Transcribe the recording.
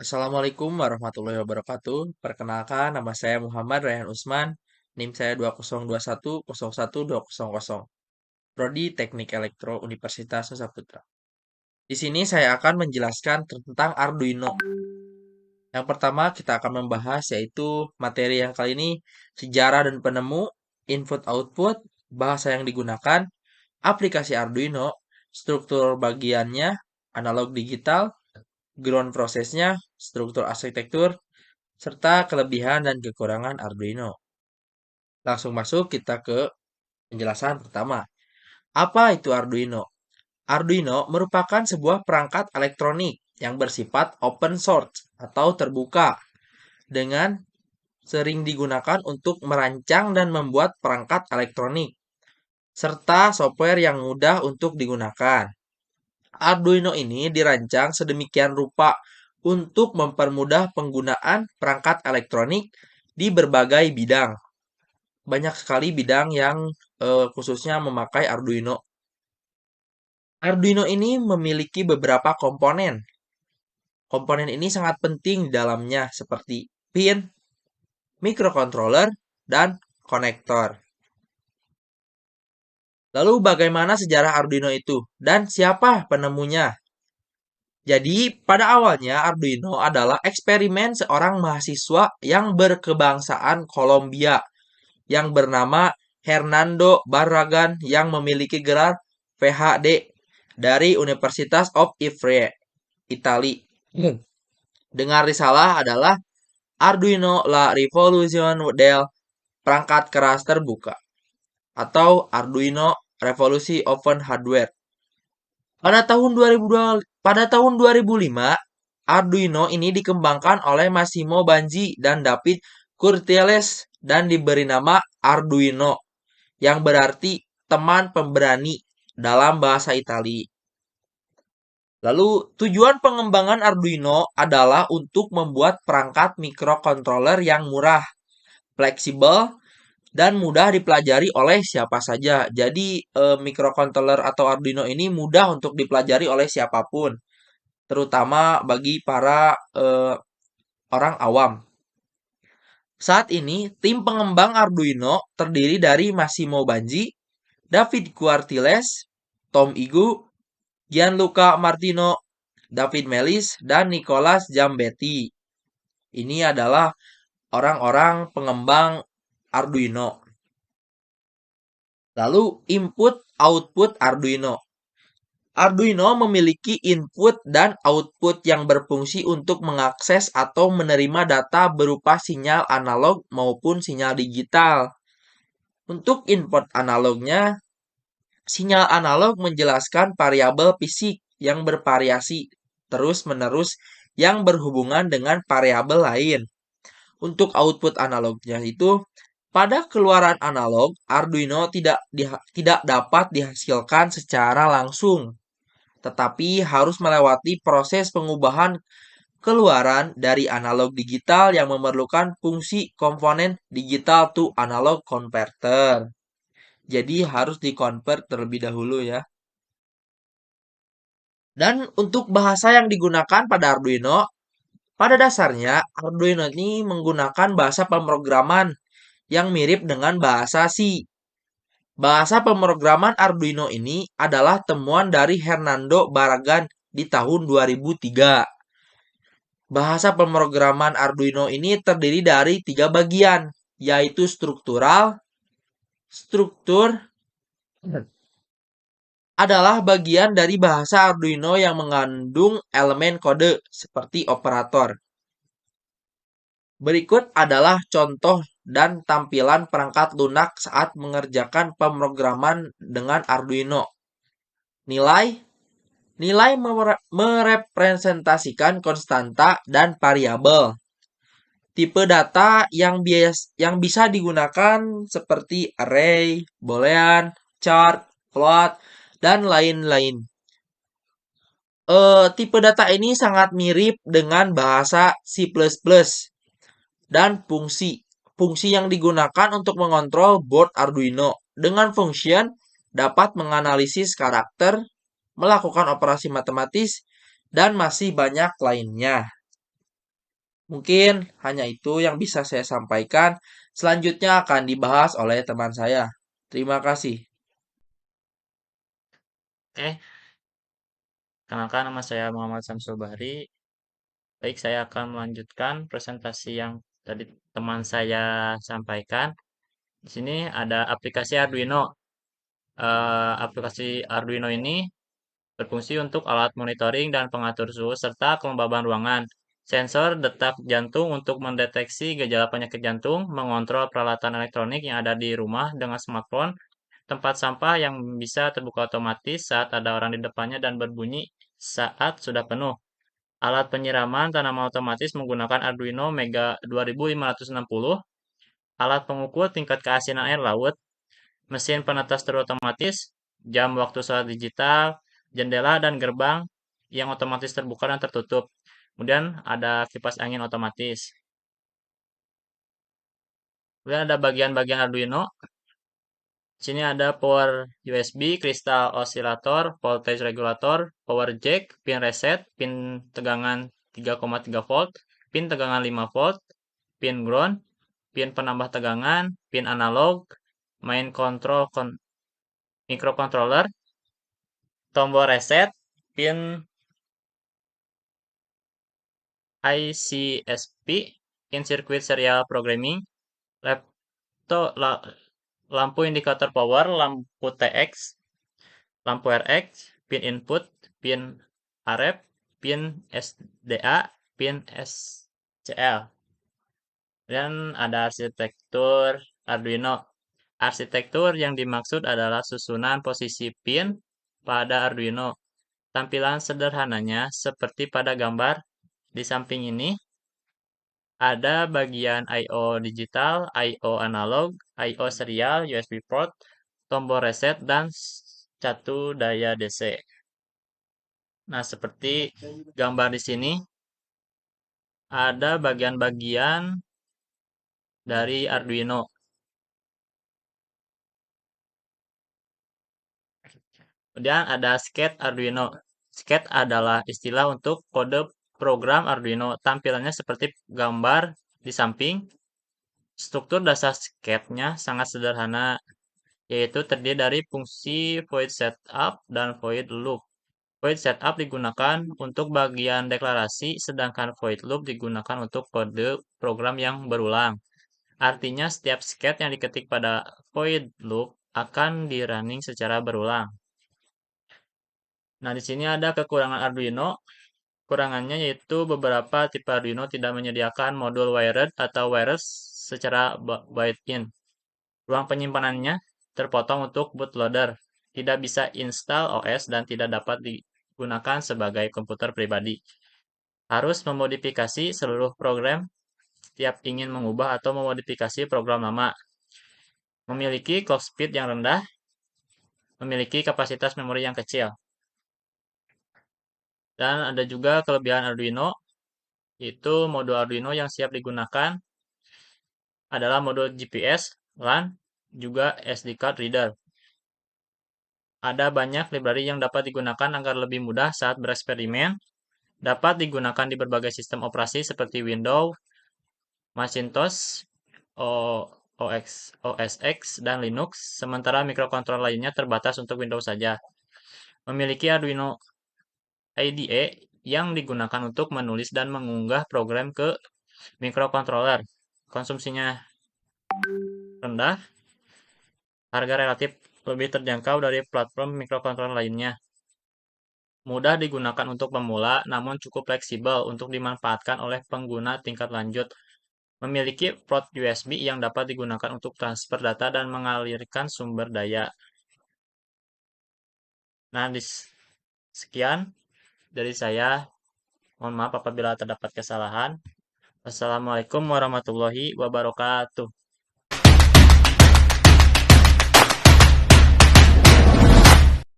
Assalamualaikum warahmatullahi wabarakatuh. Perkenalkan, nama saya Muhammad Rayhan Usman. NIM saya 2021012000. Prodi Teknik Elektro Universitas Nusa Putra. Di sini saya akan menjelaskan tentang Arduino. Yang pertama kita akan membahas yaitu materi yang kali ini sejarah dan penemu, input-output, bahasa yang digunakan, aplikasi Arduino, struktur bagiannya, analog digital, ground prosesnya, struktur arsitektur, serta kelebihan dan kekurangan Arduino. Langsung masuk kita ke penjelasan pertama. Apa itu Arduino? Arduino merupakan sebuah perangkat elektronik yang bersifat open source atau terbuka dengan sering digunakan untuk merancang dan membuat perangkat elektronik serta software yang mudah untuk digunakan. Arduino ini dirancang sedemikian rupa untuk mempermudah penggunaan perangkat elektronik di berbagai bidang. Banyak sekali bidang yang khususnya memakai Arduino. Arduino ini memiliki beberapa komponen. Komponen ini sangat penting di dalamnya seperti pin, microcontroller, dan konektor. Lalu bagaimana sejarah Arduino itu dan siapa penemunya? Jadi, pada awalnya Arduino adalah eksperimen seorang mahasiswa yang berkebangsaan Kolombia yang bernama Hernando Barragan yang memiliki gelar PhD dari Universitas of Ivrea, Itali. Dengan risalah adalah Arduino La Rivoluzione del Perangkat Keras Terbuka atau Arduino Revolusi Open Hardware. Pada tahun 2005, Arduino ini dikembangkan oleh Massimo Banzi dan David Curtiles dan diberi nama Arduino, yang berarti teman pemberani dalam bahasa Itali. Lalu, tujuan pengembangan Arduino adalah untuk membuat perangkat microcontroller yang murah, fleksibel, dan mudah dipelajari oleh siapa saja. Jadi, microcontroller atau Arduino ini mudah untuk dipelajari oleh siapapun, terutama bagi para orang awam. Saat ini, tim pengembang Arduino terdiri dari Massimo Banzi, David Quartiles, Tom Igu, Gianluca Martino, David Melis, dan Nicolas Zambetti. Ini adalah orang-orang pengembang Arduino. Lalu input-output Arduino. Arduino memiliki input dan output yang berfungsi untuk mengakses atau menerima data berupa sinyal analog maupun sinyal digital. Untuk input analognya, sinyal analog menjelaskan variabel fisik yang bervariasi terus-menerus yang berhubungan dengan variabel lain. Untuk output analognya itu, pada keluaran analog, Arduino tidak dapat dihasilkan secara langsung, tetapi harus melewati proses pengubahan keluaran dari analog digital yang memerlukan fungsi komponen digital to analog converter. Jadi harus dikonvert terlebih dahulu ya. Dan untuk bahasa yang digunakan pada Arduino, pada dasarnya Arduino ini menggunakan bahasa pemrograman yang mirip dengan bahasa C. Bahasa pemrograman Arduino ini adalah temuan dari Hernando Barragan di tahun 2003. Bahasa pemrograman Arduino ini terdiri dari 3 bagian, yaitu struktural, struktur, adalah bagian dari bahasa Arduino yang mengandung elemen kode seperti operator. Berikut adalah contoh dan tampilan perangkat lunak saat mengerjakan pemrograman dengan Arduino. Nilai merepresentasikan konstanta dan variabel. Tipe data yang bisa digunakan seperti array, boolean, chart, float, dan lain-lain. Tipe data ini sangat mirip dengan bahasa C++ dan fungsi yang digunakan untuk mengontrol board Arduino. Dengan function dapat menganalisis karakter, melakukan operasi matematis, dan masih banyak lainnya. Mungkin hanya itu yang bisa saya sampaikan. Selanjutnya akan dibahas oleh teman saya. Terima kasih. Oke, kenalkan nama saya Muhammad Samsul Bahri. Baik, saya akan melanjutkan presentasi yang tadi teman saya sampaikan. Di sini ada aplikasi Arduino. Aplikasi Arduino ini berfungsi untuk alat monitoring dan pengatur suhu serta kelembaban ruangan. Sensor detak jantung untuk mendeteksi gejala penyakit jantung, mengontrol peralatan elektronik yang ada di rumah dengan smartphone, tempat sampah yang bisa terbuka otomatis saat ada orang di depannya dan berbunyi saat sudah penuh. Alat penyiraman tanaman otomatis menggunakan Arduino Mega 2560, alat pengukur tingkat keasinan air laut, mesin penetes terotomatis, jam waktu sholat digital, jendela dan gerbang yang otomatis terbuka dan tertutup. Kemudian ada kipas angin otomatis. Kemudian ada bagian-bagian Arduino. Di sini ada power USB, kristal osilator, voltage regulator, power jack, pin reset, pin tegangan 3,3 volt, pin tegangan 5 volt, pin ground, pin penambah tegangan, pin analog, main control microcontroller, tombol reset, pin ICSP, in circuit serial programming, laptop, lampu indikator power, lampu TX, lampu RX, pin input, pin RF, pin SDA, pin SCL. Dan ada arsitektur Arduino. Arsitektur yang dimaksud adalah susunan posisi pin pada Arduino. Tampilan sederhananya seperti pada gambar di samping ini ada bagian I/O digital, I/O analog, I/O serial, USB port, tombol reset, dan satu daya DC. Nah, seperti gambar di sini, ada bagian-bagian dari Arduino. Kemudian ada skate Arduino. Skate adalah istilah untuk kode program Arduino. Tampilannya seperti gambar di samping. Struktur dasar skate-nya sangat sederhana, yaitu terdiri dari fungsi void setup dan void loop. Void setup digunakan untuk bagian deklarasi, sedangkan void loop digunakan untuk kode program yang berulang. Artinya setiap skate yang diketik pada void loop akan di-running secara berulang. Nah, di sini ada kekurangan Arduino. Kekurangannya yaitu beberapa tipe Arduino tidak menyediakan modul wired atau wireless secara built-in. Ruang penyimpanannya terpotong untuk bootloader, tidak bisa install OS dan tidak dapat digunakan sebagai komputer pribadi. Harus memodifikasi seluruh program setiap ingin mengubah atau memodifikasi program lama. Memiliki clock speed yang rendah, memiliki kapasitas memori yang kecil. Dan ada juga kelebihan Arduino, yaitu modul Arduino yang siap digunakan adalah modul GPS, LAN, juga SD card reader. Ada banyak library yang dapat digunakan agar lebih mudah saat bereksperimen. Dapat digunakan di berbagai sistem operasi seperti Windows, Macintosh, OS X, dan Linux, sementara mikrokontroler lainnya terbatas untuk Windows saja. Memiliki Arduino IDE yang digunakan untuk menulis dan mengunggah program ke mikrokontroler. Konsumsinya rendah, harga relatif lebih terjangkau dari platform mikrokontroler lainnya. Mudah digunakan untuk pemula, namun cukup fleksibel untuk dimanfaatkan oleh pengguna tingkat lanjut. Memiliki port USB yang dapat digunakan untuk transfer data dan mengalirkan sumber daya. Nah, sekian dari saya. Mohon maaf apabila terdapat kesalahan. Wassalamualaikum warahmatullahi wabarakatuh.